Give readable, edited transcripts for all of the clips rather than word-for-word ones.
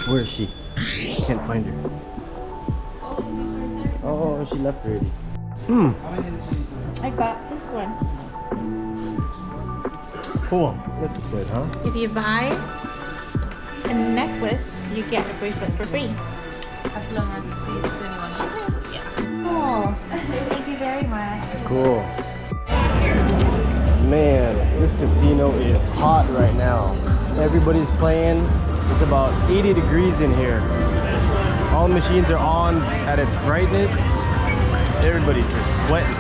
Where is she? Can't find her. Oh, she left already. I got this one. Cool. That's good, huh? If you buy a necklace, you get a bracelet for free. As long as it's 21 years. Yeah. Oh, thank you very much. Cool. Man, this casino is hot right now. Everybody's playing. It's about 80 degrees in here. All the machines are on at its brightness. Everybody's just sweating.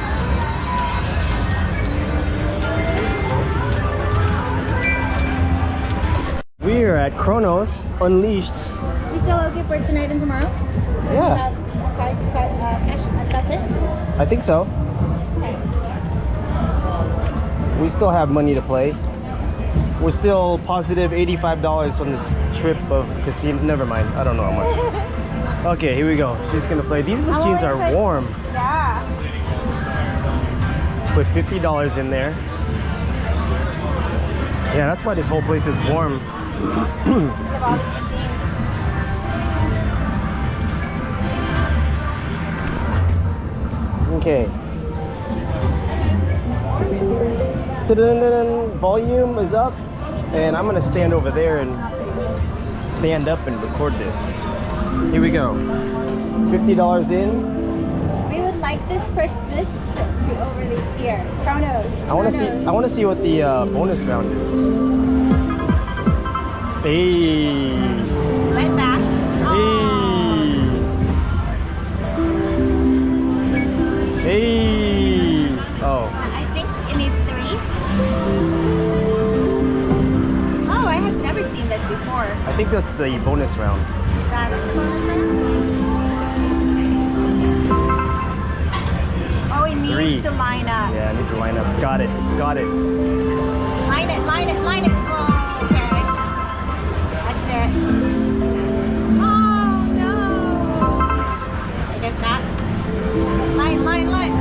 We're at Kronos Unleashed. We still okay for tonight and tomorrow? Yeah. Cash buses? I think so. We still have money to play. We're still positive $85 on this trip of casino. Never mind. I don't know how much. Okay, here we go. She's gonna play. These machines are warm. Yeah. Let's put $50 in there. Yeah, that's why this whole place is warm. Okay. Volume is up, and I'm gonna stand over there and stand up and record this. Here we go. $50 in. We would like this to be over here. Kronos. I want to see what the bonus round is. Hey. Right back. Hey. Hey. Oh. I think it needs 3. Oh, I have never seen this before. I think that's the bonus round. That's the bonus round? Oh, it needs 3. to line up. Yeah, it needs to line up. Got it. Got it. Line it, line it, line it. Oh, okay. That's it. Oh, no. I guess not. Line, line, line.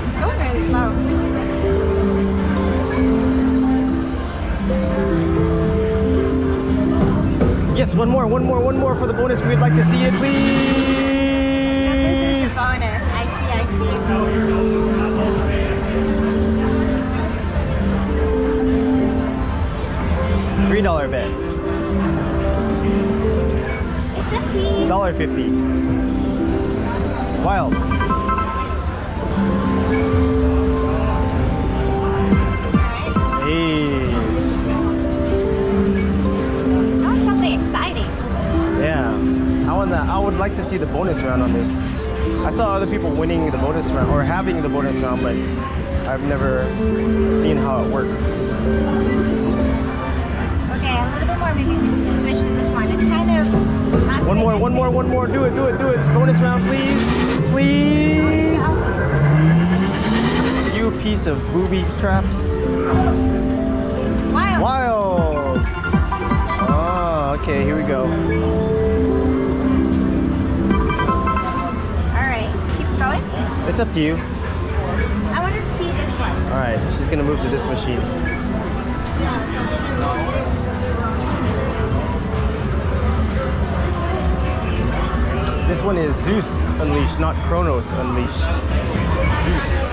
It's going really slow. Yes, one more for the bonus. We'd like to see it, please. This is the bonus. I see. $3 bet. It's a T. $1.50. Wilds. Hey. I want something exciting. Yeah. I would like to see the bonus round on this. I saw other people winning the bonus round or having the bonus round, but I've never seen how it works. Okay, a little bit more. Maybe we can switch to this one. It's kind of... One more. Do it. Bonus round, please. Please. You piece of booby traps. Wilds. Oh, okay, here we go. Alright, keep going. It's up to you. I want to see this one. Alright, she's gonna move to this machine. This one is Zeus Unleashed, not Kronos Unleashed. Zeus.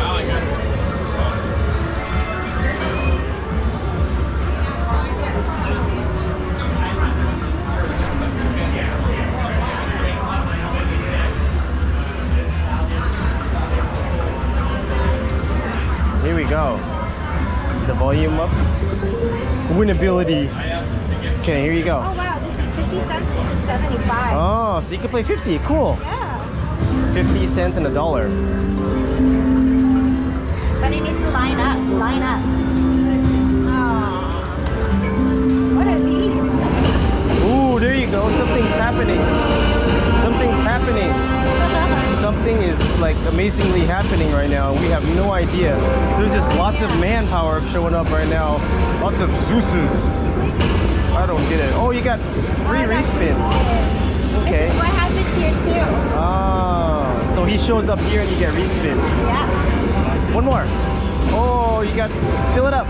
Here we go. The volume up. Winnability. Okay, here you go. Oh wow, this is 50 cents, this is 75. Oh, so you can play 50. Cool. Yeah. 50 cents and $1. But it needs to line up. Oh. What are these? Ooh, there you go. Something's happening. Something is like amazingly happening right now. We have no idea. There's just lots of manpower showing up right now. Lots of Zeuses. I don't get it. Oh, you got free respins. Okay. This is what happens here too. Oh, so he shows up here and you get respins. Yeah. One more. Oh, you got, fill it up.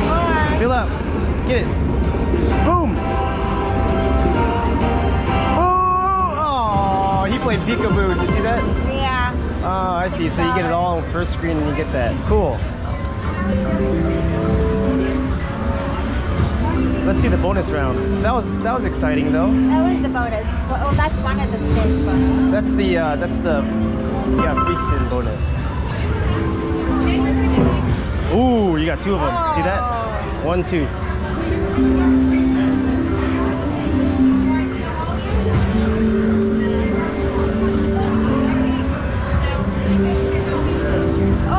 One more. Fill up. Get it. Boom. Oh, he played peekaboo. Did you see that? Yeah. Oh, I see. So you get it all on first screen and you get that. Cool. Let's see the bonus round. That was exciting though. That was the bonus. Well, that's one of the spin bonus. That's the free spin bonus. Ooh, you got two of them. See that? 1, 2.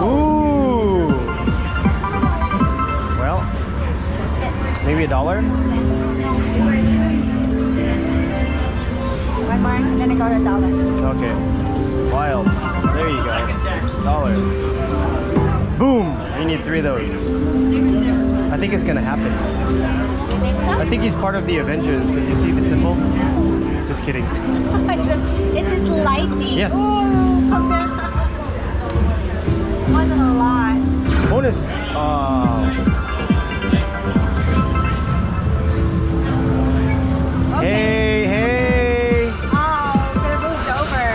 Ooh. Well, maybe $1. One more, and then I go to $1. Okay. Wilds. There you go. $1. Boom! You need 3 of those. I think it's gonna happen. You think so? I think he's part of the Avengers because you see the symbol. Just kidding. It's just lightning. Yes. Wasn't a lot. Bonus. Hey, hey. Oh, could have moved over.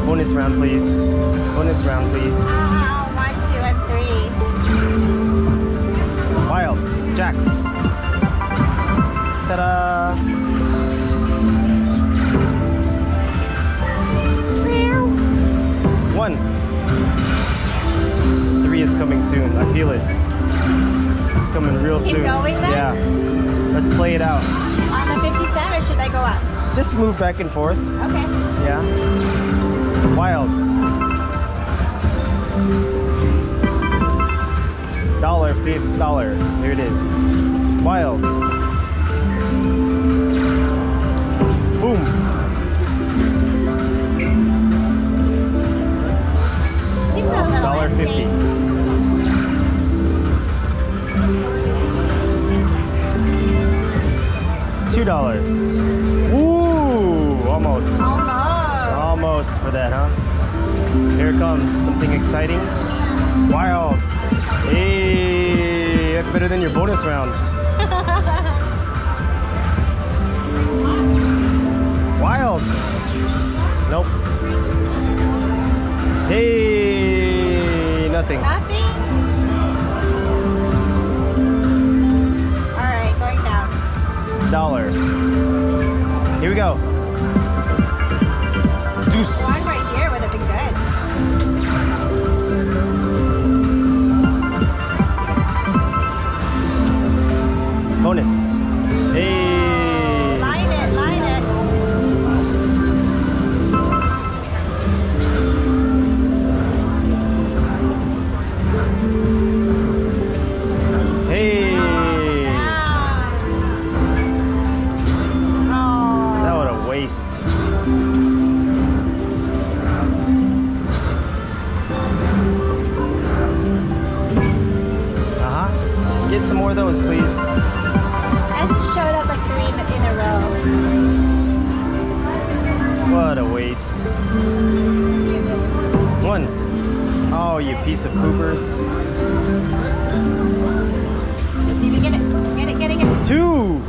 Bonus round, please. Bonus round, please. Oh, 1, 2, and 3. Wilds. Jacks. Ta-da. One. 3 is coming soon. I feel it. It's coming real Keep soon. going then? Yeah. Let's play it out. On the 50 cent, or should I go up? Just move back and forth. Okay. Yeah. Wilds. $1. There it is. Wilds. Boom. Seems a little $1.50. $2. Ooh, almost. Almost for that, huh? Here it comes. Something exciting. Wilds. Hey, that's better than your bonus round. Wilds. Nope. Hey, nothing. Nothing? Alright, going down. $1. Here we go. Zeus. One right here would have been good. Bonus. Hey. Line it, line it. Hey. Oh. That was a waste. Get some more of those, please. Hasn't showed up like 3 in a row. What a waste. 1. Oh, you piece of poopers. Let's see if we get it. Get it. 2.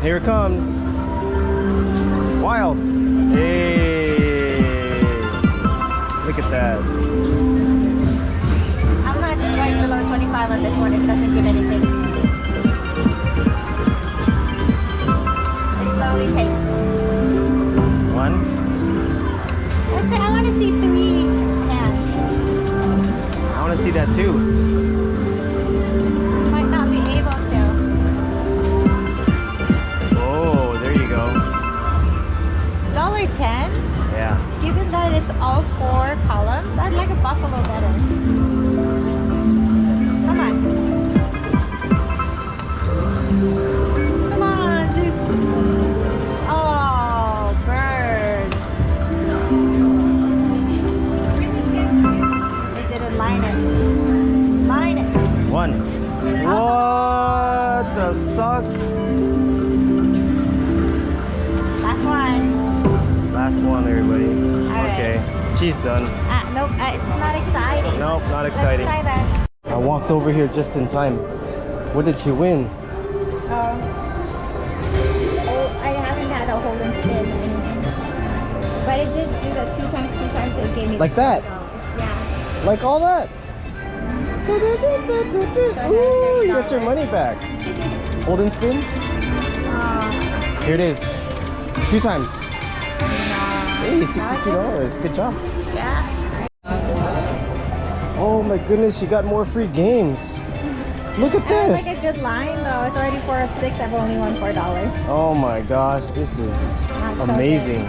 Here it comes. Wild. Hey. Look at that. I'm not going below 25 on this one. It doesn't give anything. It slowly takes. 1. Let's say I want to see 3 hands. I want to see that too. Might not be able to. Oh, there you go. $1.10? Yeah. Given that it's all 4 columns, I'd like a buffalo better. Come on. Come on, Zeus. Oh, bird. They didn't line it. Line it. 1. What the suck? Last one. Last one, everybody. already. Alright. Okay, she's done. Nope, it's not exciting. Nope, not exciting. Let's try that. I walked over here just in time. What did she win? Oh, I haven't had a hold and spin or anything. But it did do the two times, so it gave me Like that? Yeah. Like all that? Ooh, you got your money back. Hold and spin? Here it is. 2 times. Hey, $62. Good job. Yeah. Oh my goodness, you got more free games. Look at It's this. like a good line though. It's already 4 of 6. I've only won $4. Oh my gosh, this is Not so amazing.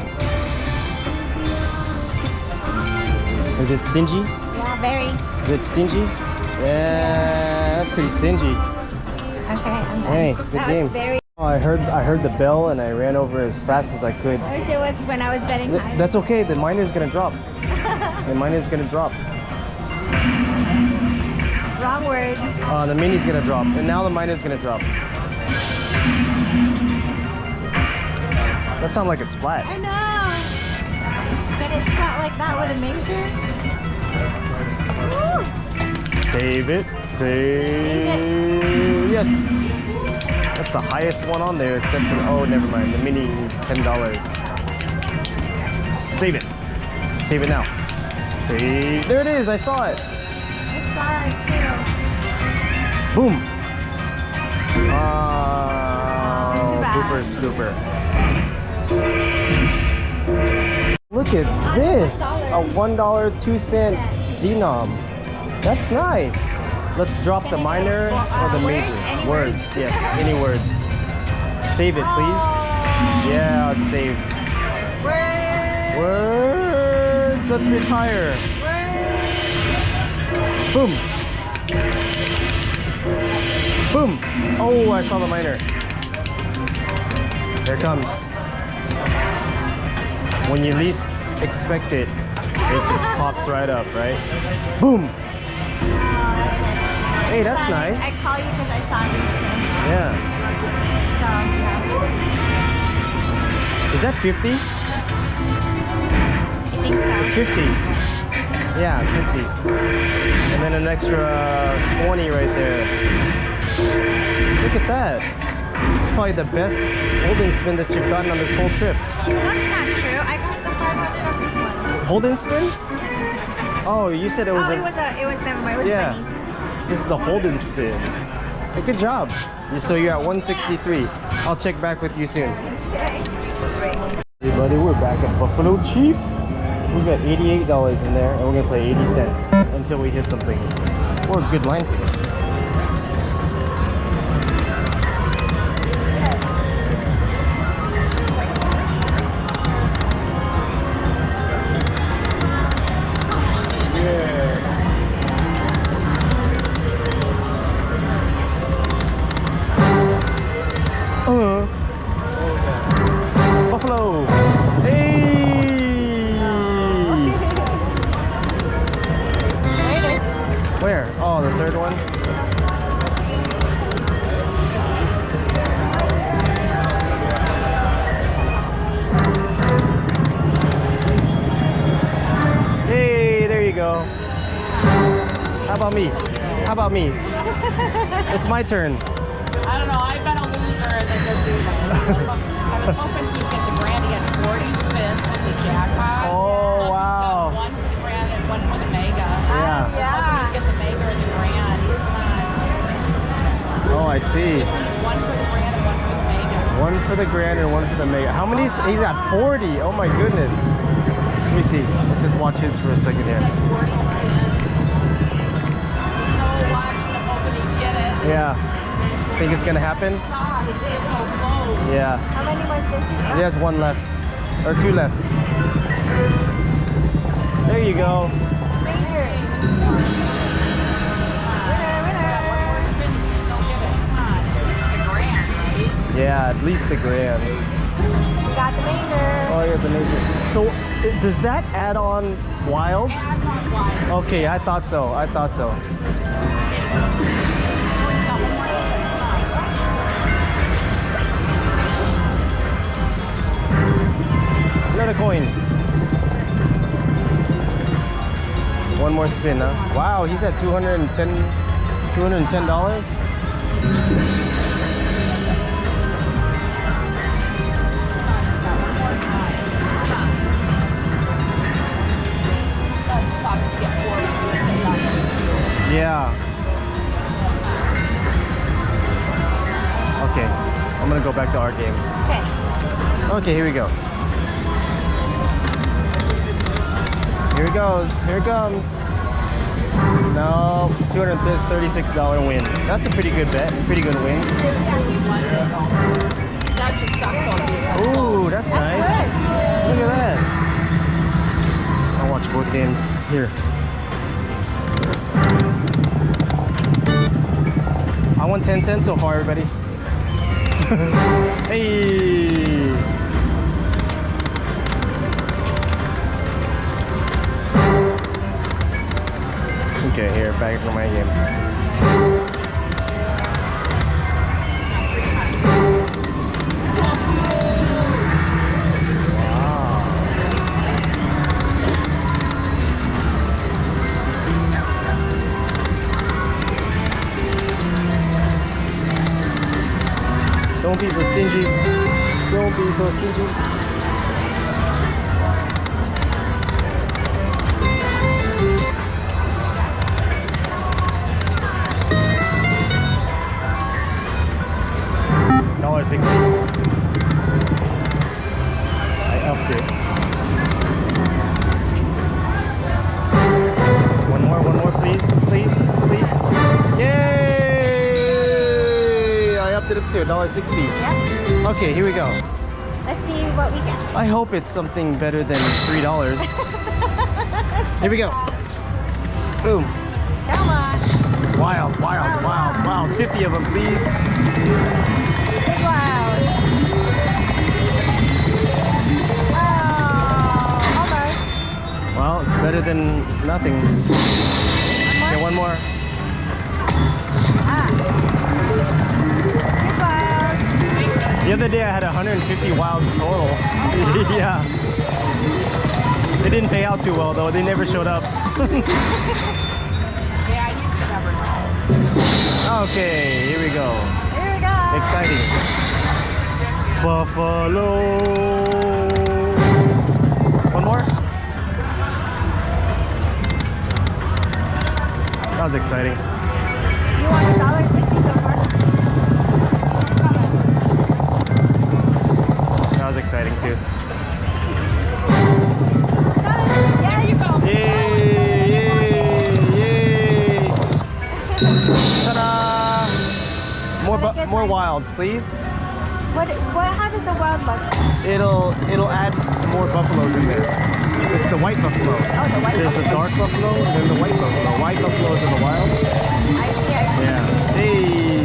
Is it stingy? Yeah, very. Is it stingy? Yeah, that's pretty stingy. Okay, I'm done. Hey, good that game. Was very. Oh, I heard the bell and I ran over as fast as I could. I wish it was when I was betting high. That's okay. The miner's gonna drop. The miner's gonna drop. Wrong word. The mini's gonna drop, and now the miner's gonna drop. That sounds like a splat. I know. But it's not like that with a major. Woo. Save it. Save. Yes. That's the highest one on there, except for, oh, never mind. The mini is $10. Save it. Save it now. Save. There it is. I saw it. It's hard too. Boom. Oh, Too bad. Gooper scooper. Look at this. A $1 2-cent denom. That's nice. Let's drop the minor or the major. Words, yes. Any words. Save it, please. Yeah, it's saved. Words. Let's retire. Boom. Boom. Oh, I saw the minor. There it comes. When you least expect it, it just pops right up, right? Boom. Hey, that's nice. I call you because I saw these two. Yeah. So, yeah. Is that 50? I think so. It's 50. Yeah, 50. And then an extra 20 right there. Look at that. It's probably the best hold and spin that you've gotten on this whole trip. That's not true. I got the 500 on this one. Hold and spin? Oh, you said it was it was never mind. It was yeah. pennies. This is the hold and spin. Hey, good job. So you're at 163. I'll check back with you soon. Okay. Great. Everybody, we're back at Buffalo Chief. We've got $88 in there, and we're gonna play 80 cents until we hit something. Or a good line. Buffalo. Hey. Where? Oh, the third one. Hey, there you go. How about me? How about me? It's my turn. I don't know. I've been a loser at the casino. I was hoping he'd get the grand. He had 40 spins with the jackpot. Oh, He's wow. got one for the grand and one for the mega. Yeah. I was hoping he'd get the mega or the grand. Oh, I see. He's one for the grand and one for the mega. One for the grand and one for the mega. How many? He's at 40. Oh my goodness. Let me see. Let's just watch his for a second here. He had 40 spins. So watching him hoping he'd get it. Yeah. Think it's gonna happen? Shocked. It's so close. Yeah. How many more spins do you have? He has 1 left. Or 2 left. There you go. Yeah, at least the grand. We got the major. Oh, yeah, the major. So, does that add on wilds? Okay, I thought so. I thought so. Another coin. One more spin, huh? Wow, he's at $210. That sucks to get 40. Yeah. Okay, I'm gonna go back to our game. Okay. Okay, here we go. Here it goes. Here it comes. No, $236 win. That's a pretty good bet. Pretty good win. That just sucks on these. Ooh, that's nice. Look at that. I'll watch both games. Here. I won 10 cents so far, everybody. Hey. Okay, here, back for my game. Don't be so stingy. Don't be so stingy. $1.60. I upped it. One more, please, please, please. Yay! I upped it up to $1.60. Yep. Okay, here we go. Let's see what we get. I hope it's something better than $3. Here we go. Boom. Come on. Wilds, wilds, wilds, wilds. 50 of them, please. Big wild. Oh, almost. Well, it's better than nothing. Okay, one more. Ah. Big wild. The other day I had 150 wilds total. Yeah. They didn't pay out too well though. They never showed up. Yeah, you just never know. Okay, here we go. Here we go. Exciting. Buffalo. One more. That was exciting. You want $1.60 so far? That was exciting too. There you go. Yay! Yay! Yay! Ta-da! More wilds, please. What? How does the wild look? It'll add more buffaloes in there. It's the white buffalo. Oh, the white There's the dark buffalo and then the white buffalo. White buffalo is in the wild. I see. Yeah. Hey.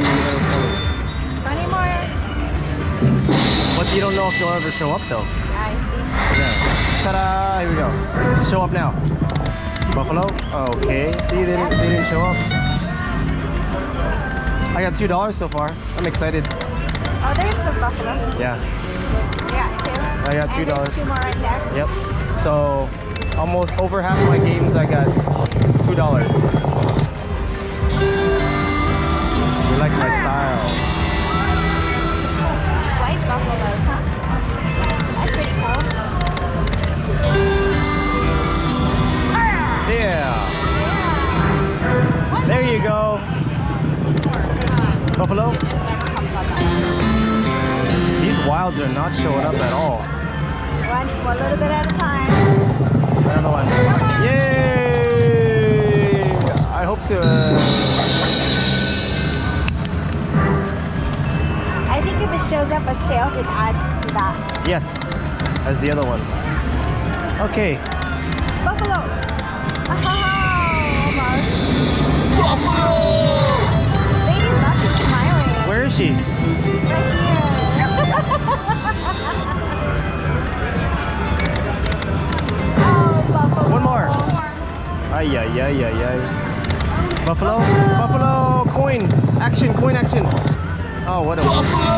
Funny more. But you don't know if they'll ever show up though. I see. Yeah. Ta-da! Here we go. Show up now. Buffalo. Okay. See, they didn't show up. I got $2 so far. I'm excited. Oh, there's the buffalo. Yeah. Yeah, two. I got And $2. there's two more right there. Yep. So almost over half of my games I got $2. You like my style. White buffaloes, huh? That's pretty cool. Yeah. There you go. Buffalo. It never comes on that. These wilds are not showing up at all. One little bit at a time. Another one. Yay! I hope to. I think if it shows up as tails, it adds to that. Yes, as the other one. Okay. Buffalo. Oh, almost. Buffalo! Lady Luck is smiling. Where is she? Right here. Oh, buffalo. One more. Ay, ay, ay, ay, ay. Buffalo? Buffalo! Coin! Action, coin action! Oh, what a waste. Buffalo.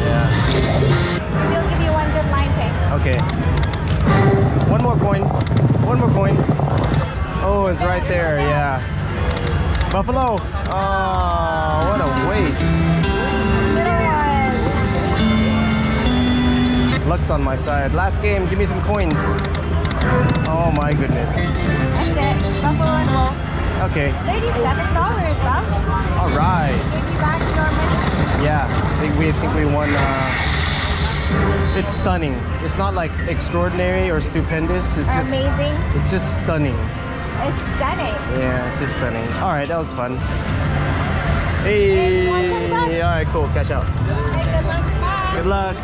Yeah. We'll give you one good line pick. Okay. One more coin. One more coin. Oh, it's right there, yeah. Buffalo! Oh, what a waste. Luck's on my side. Last game, give me some coins. Oh my goodness. That's it. Buffalo and wolf. Okay. $37, huh? Alright. Give me back your money. Yeah, I think we won. It's stunning. It's not like extraordinary or stupendous. It's just Amazing. It's just stunning. It's stunning. Yeah, it's just stunning. All right, that was fun. Hey, all right, cool. Cash out. Good luck.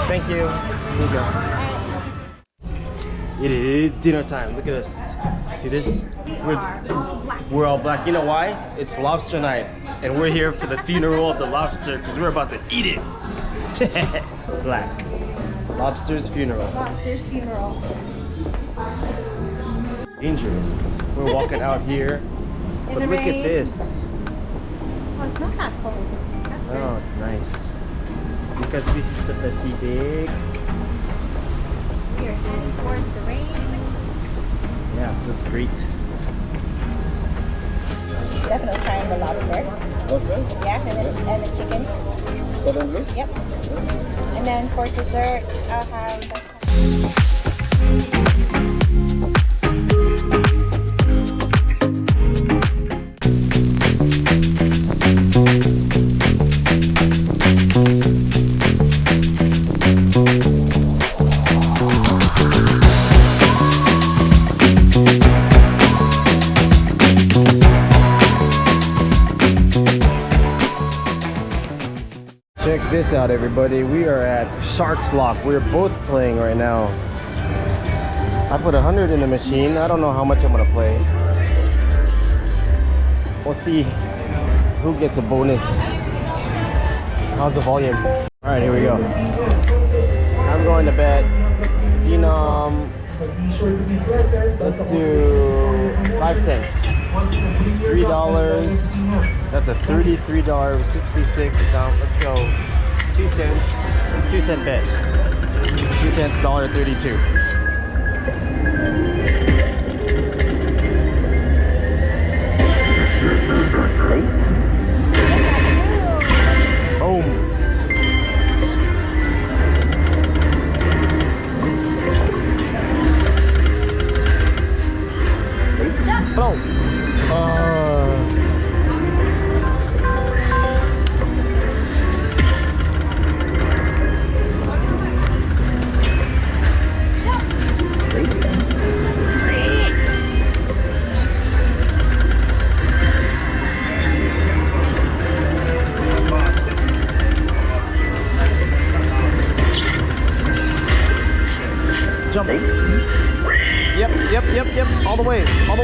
Thank you. Here you go. It is dinner time. Look at us. See this? We're all black. You know why? It's lobster night, and we're here for the funeral of the lobster because we're about to eat it. Black. Lobster's funeral. Lobster's funeral. Dangerous. We're walking out here. But the look rain. at this. Oh, it's not that cold. That's good. Oh, it's nice. Because this is the Pacific. We are heading towards the rain. Yeah, it was great. Definitely trying the lobster. Okay. Yeah, and the chicken. Yep. And then for dessert, I'll have the... Check this out, everybody. We are at Shark's Lock. We're both playing right now. I put 100 in the machine. I don't know how much I'm gonna play. We'll see who gets a bonus. How's the volume? All right, here we go. I'm going to bet Denom. Let's do 5 cents. $3. That's a $33.66. Now let's go 2 cents. 2 cent bet. 2 cents, $1.32. Boom. Blow. Jump. Yep. All the way. Oh,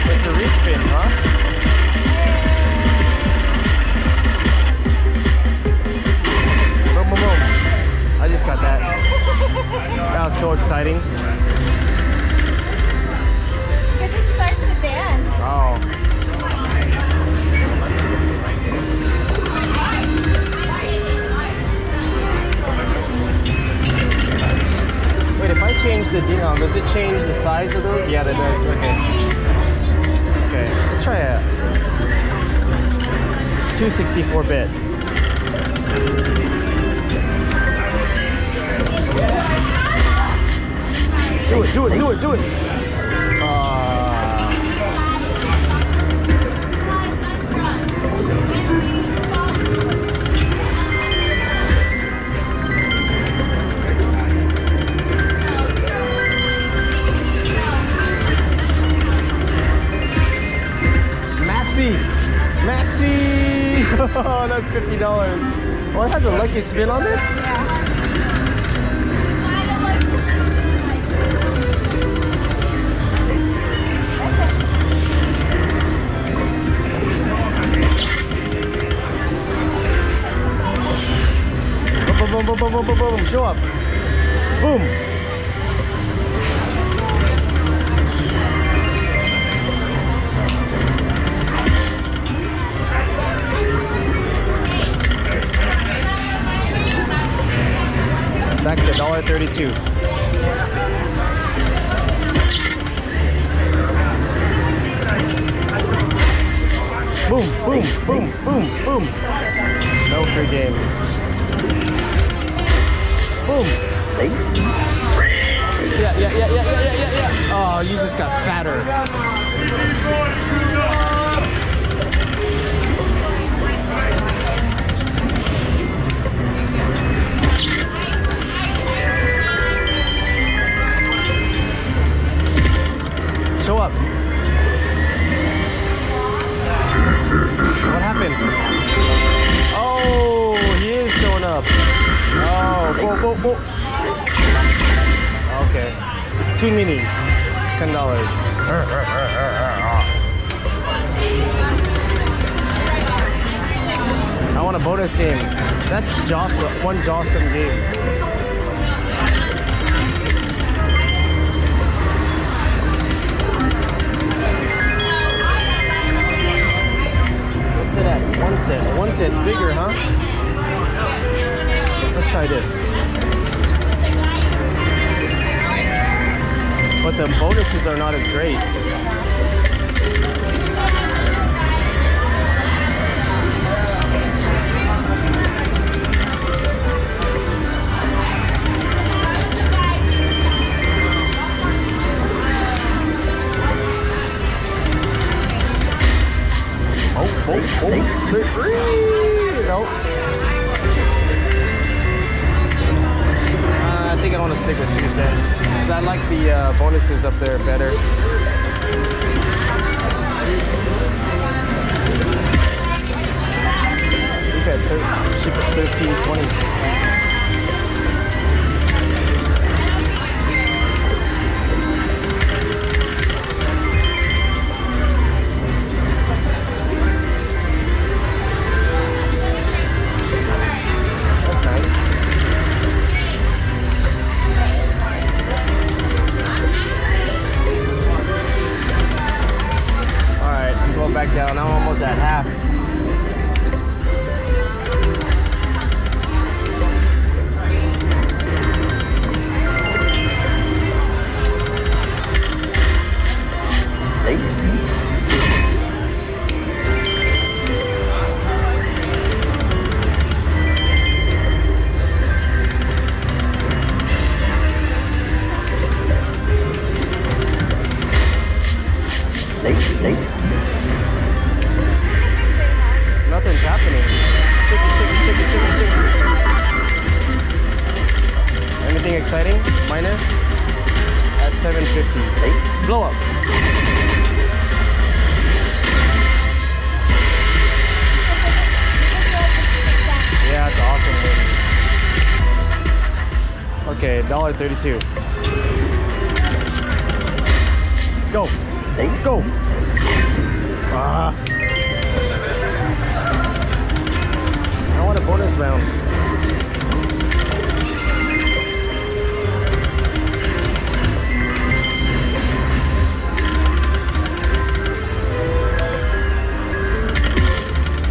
it's a respin, huh? Boom. I just got that. That was so exciting. Because it starts to dance. Oh. Wait, if I change the denom, does it change the size of those? Yeah, that does. Okay, let's try a 264 bit. Do it. Maxi! Oh, that's $50. Oh, it has a lucky spin on this? Boom. Show up. Boom. Back to $1.32. Boom, boom, boom, boom, boom. No free games. Boom. Yeah. Oh, you just got fatter. Show up. What happened? Oh, he is showing up. Oh, whoa. Okay. 2 minis. $10. I want a bonus game. That's one Jawsome game. What's it at? 1 cent. 1 cent's bigger, huh? Let's try this. But the bonuses are not as great. Nope. I think I want to stick with 2 cents. Because I like the bonuses up there better. We've had cheap at $13.20. Back down. I'm almost at half. Nothing's happening. Chicken. Anything exciting? Minor? At 750. Blow up. Yeah, it's awesome. Okay, $1.32. Go. Go. I want a bonus round.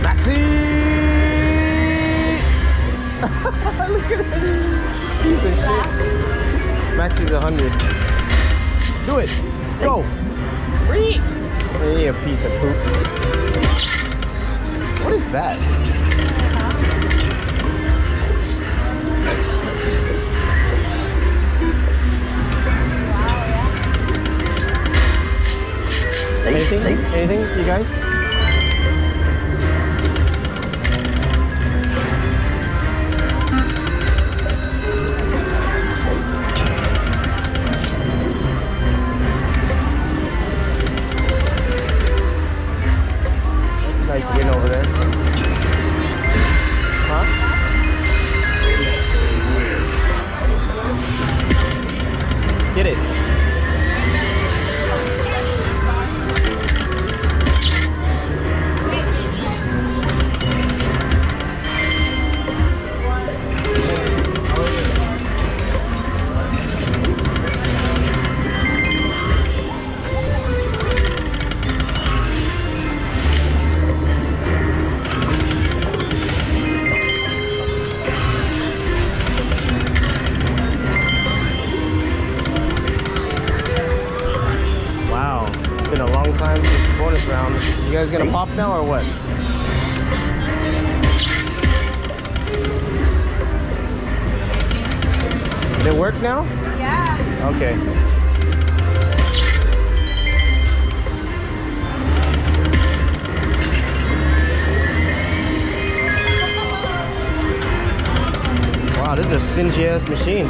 Maxi! Look at him. Piece of shit. Maxi's 100. Do it. Go. Hey, a piece of poops. What is that? Anything, you guys? Nice win over there. Huh? Get it. guys gonna pop now or what? Did it work now? Yeah. Okay. Wow, this is a stingy ass machine.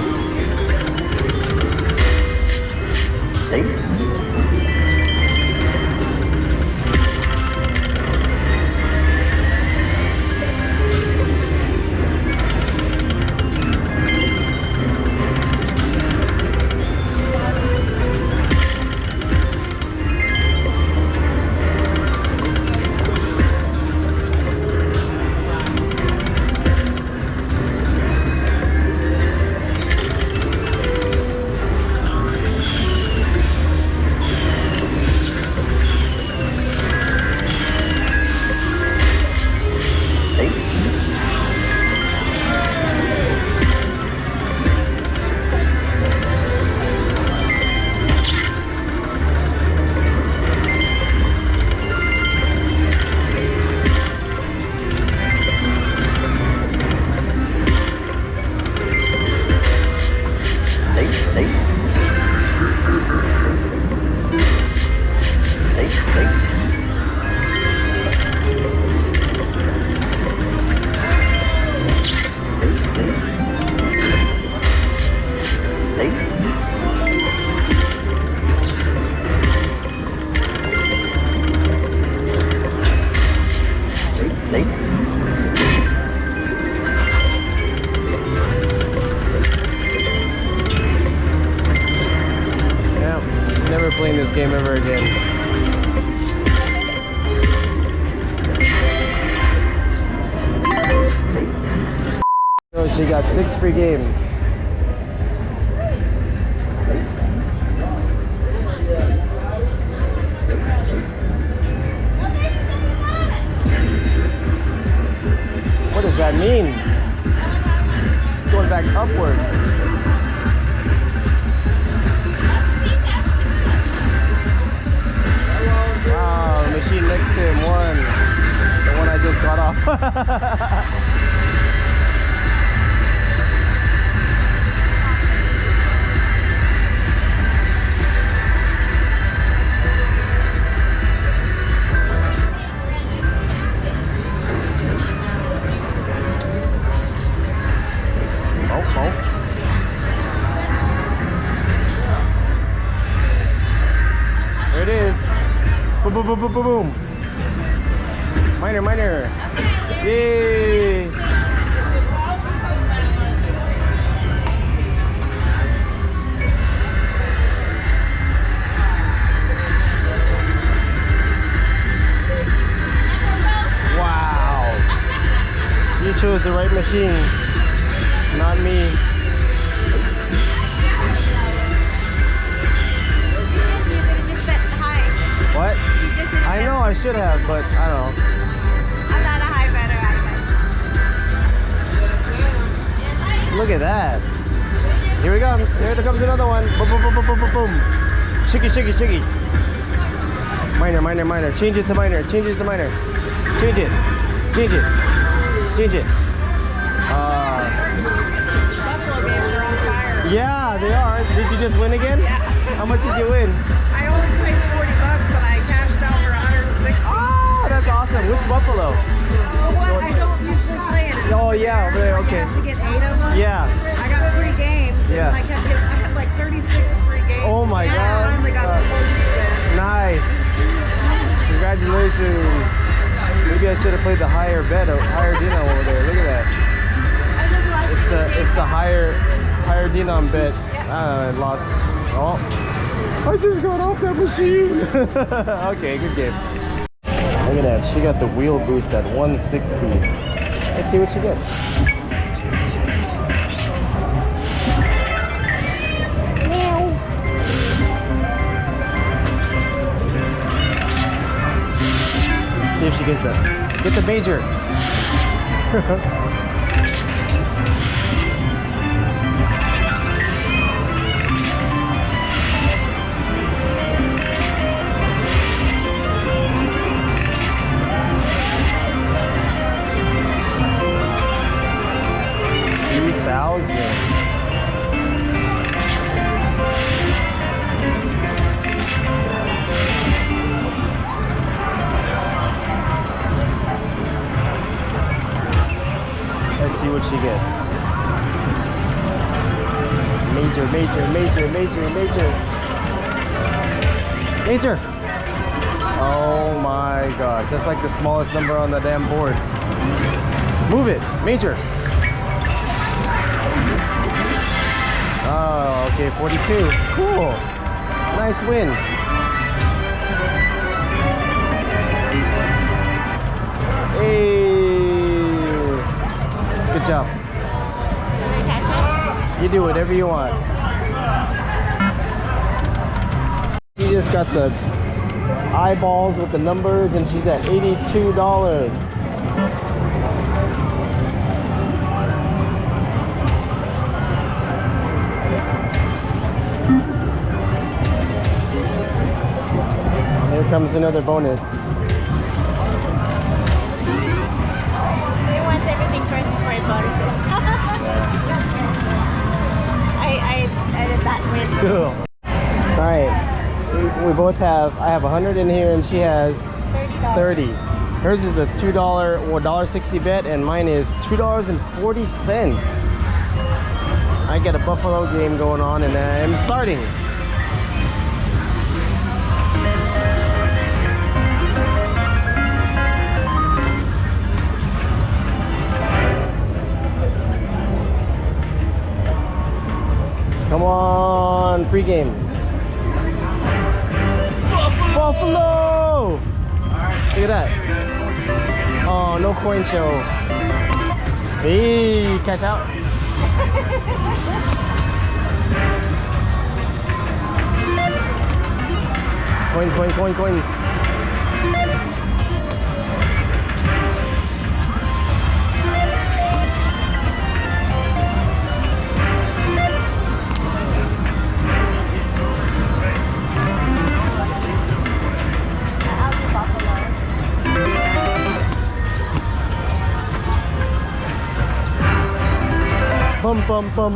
Playing this game ever again. So she got 6 free games. What does that mean? It's going back upwards. Machine next to him won. The one I just got off. Oh. There it is. Boom, boom, boom, boom, boom, boom. Minor. Yay! Wow. You chose the right machine, not me. What? I know I should have, but I don't know. I'm not a high better either. Look at that. Here he comes. Here comes another one. Boom, boom, boom, boom, boom, boom, boom. Shiggy. Minor. Change it to minor. Change it. Buffalo games are on fire. Yeah, they are. Did you just win again? Yeah. How much did you win? I only played $40 and I cashed out for 160. Oh, that's awesome. Which buffalo? Well, I don't usually play it. Oh, yeah, over there. Okay. You have to get 8 of them. Yeah. I got 3 games. Yeah. And I had like 36 free games. Oh my and God. I finally got the 40 spin. Nice. Congratulations. Maybe I should have played the higher denom over there. Look at that. It's the higher denom bet. I lost. Oh, I just got off that machine. Okay, good game. Look at that. She got the wheel boost at 160. Let's see what she gets. See if she gets that. Get the major. Let's see what she gets. Major, major, major, major, major. Major! Oh my gosh, that's like the smallest number on the damn board. Move it, major. Oh, okay, 42. Cool. Nice win. Hey. Good job. You do whatever you want. She just got the eyeballs with the numbers and she's at $82. Here comes another bonus. He wants everything first before he bonuses. I did that with. Cool. Alright. We both have, I have 100 in here and she has $30. 30. Hers is a $2 or $1.60 bet and mine is $2.40. I got a Buffalo game going on and I'm starting. Come on, free games. Buffalo! Look at that. Oh, no coin show. Hey, cash out. Coins, coins.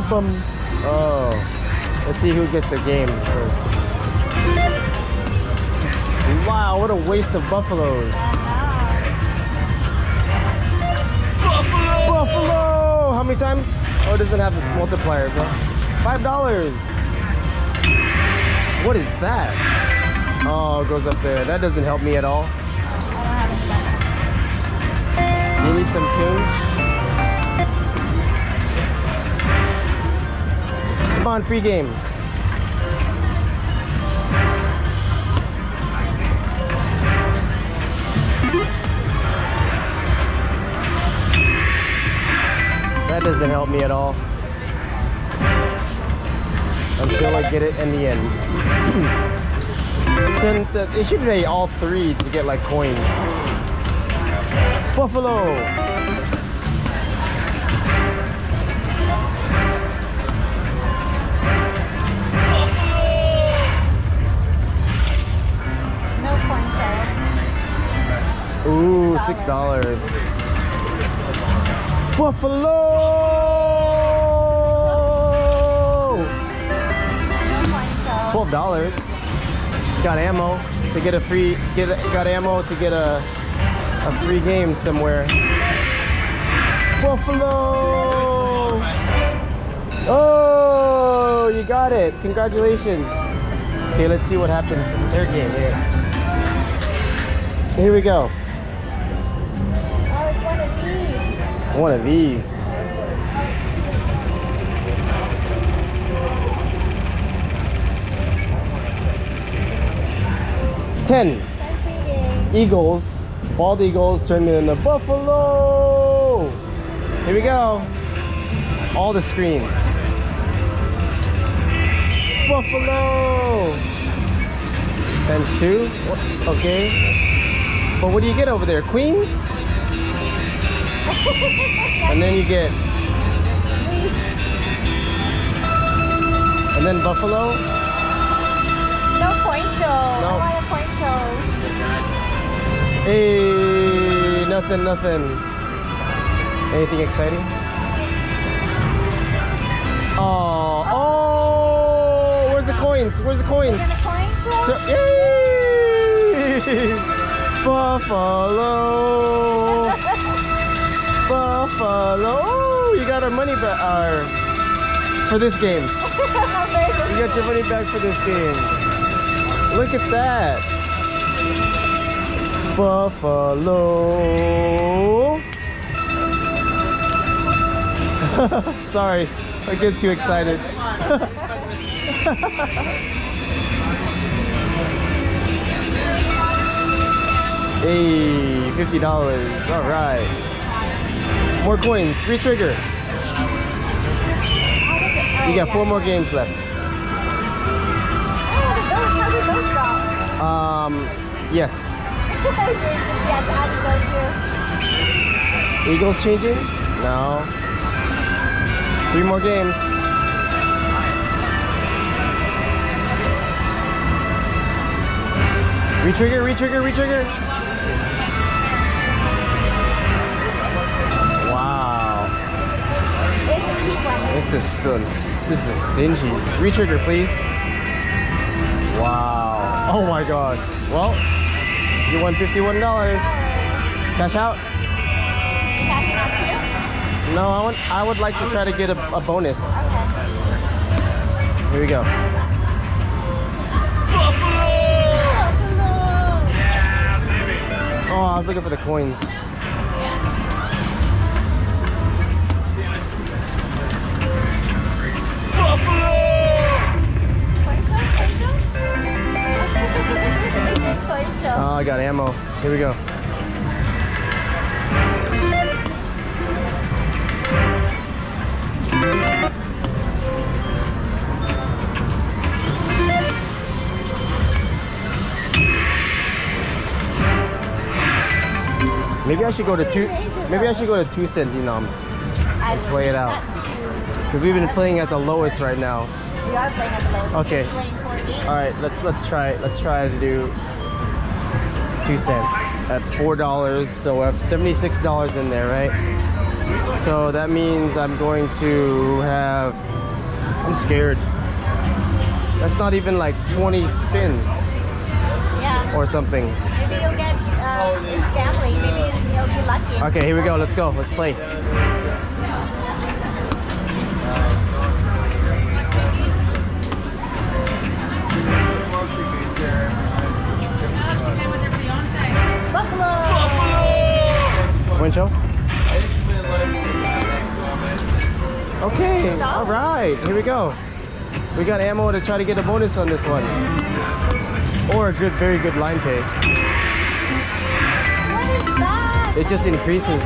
Bum. Oh, let's see who gets a game first. Wow, what a waste of buffaloes. Buffalo! How many times? Oh, it doesn't have multipliers, huh? $5. What is that? Oh, it goes up there. That doesn't help me at all. You need some king? Come on, free games. That doesn't help me at all. Until I get it in the end. Then it should be all three to get like coins. Buffalo! Ooh, $6. Buffalo! $12. Got ammo to get a free. Got ammo to get a free game somewhere. Buffalo! Oh, you got it! Congratulations. Okay, let's see what happens with their game here. Here we go. One of these. $10. Eagles. Bald eagles turned into buffalo. Here we go. All the screens. Buffalo. Times 2. Okay. But what do you get over there? Queens? And then you get, and then buffalo. No point show. No. I want a point show. Hey, nothing. Anything exciting? Oh, oh! Where's the coins? Where's the coins? Is it a coin trick? Yay! Buffalo! Buffalo! Oh, you got our money back for this game. You got your money back for this game. Look at that. Buffalo. Sorry, I get too excited. Hey, $50. All right. More coins. Retrigger. You got 4 more games left. How did those drop? Yes. Yes, Eagles changing? No. 3 more games. Retrigger, retrigger, retrigger. Wow. It's a cheap one. This is stingy. Retrigger, please. Wow. Oh my gosh. Well, you won $51. Cash out? Cashing out too? No, I would like to try to get a bonus. Okay. Here we go. Oh, I was looking for the coins. Oh, I got ammo. Here we go. Maybe I should go to 2. Maybe I should go to 2 cent denom and play it out. Because we've been playing at the lowest right now. We are playing at the lowest. Okay. All right. Let's try to do 2 cent at $4. So I have $76 in there, right? So that means I'm going to have. I'm scared. That's not even like 20 spins Yeah. or something. Maybe you'll get gambling. Maybe you'll be lucky. Okay, here we go. Let's go. Let's play. Buffalo! Win show? Okay, all right. Here we go. We got ammo to try to get a bonus on this one. Or a good, very good line pay. What is that? It just increases.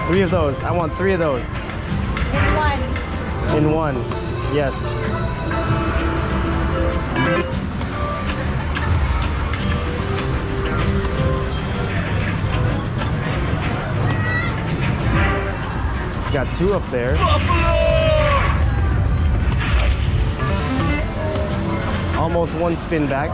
Three of those. I want 3 of those. In one. In one. Yes. Got 2 up there. Almost 1 spin back.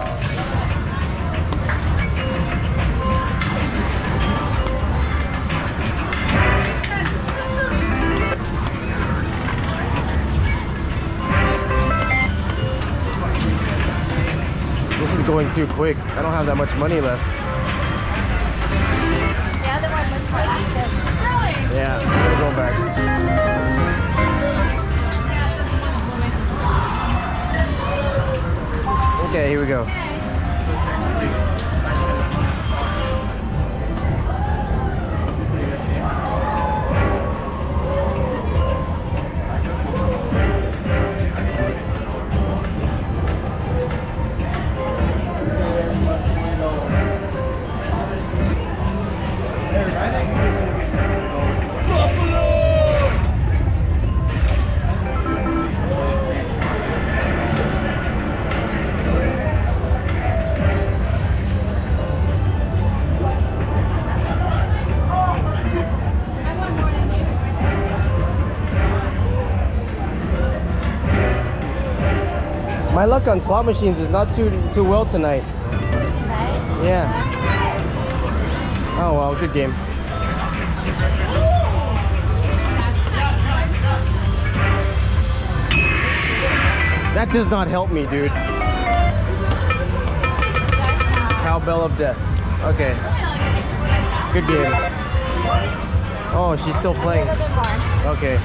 This is going too quick. I don't have that much money left. The other one was quite active. Yeah, I'm gonna go back. Okay, here we go. My luck on slot machines is not too well tonight. Yeah. Oh well, good game. That does not help me, dude. Cowbell of Death. Okay. Good game. Oh, she's still playing. Okay.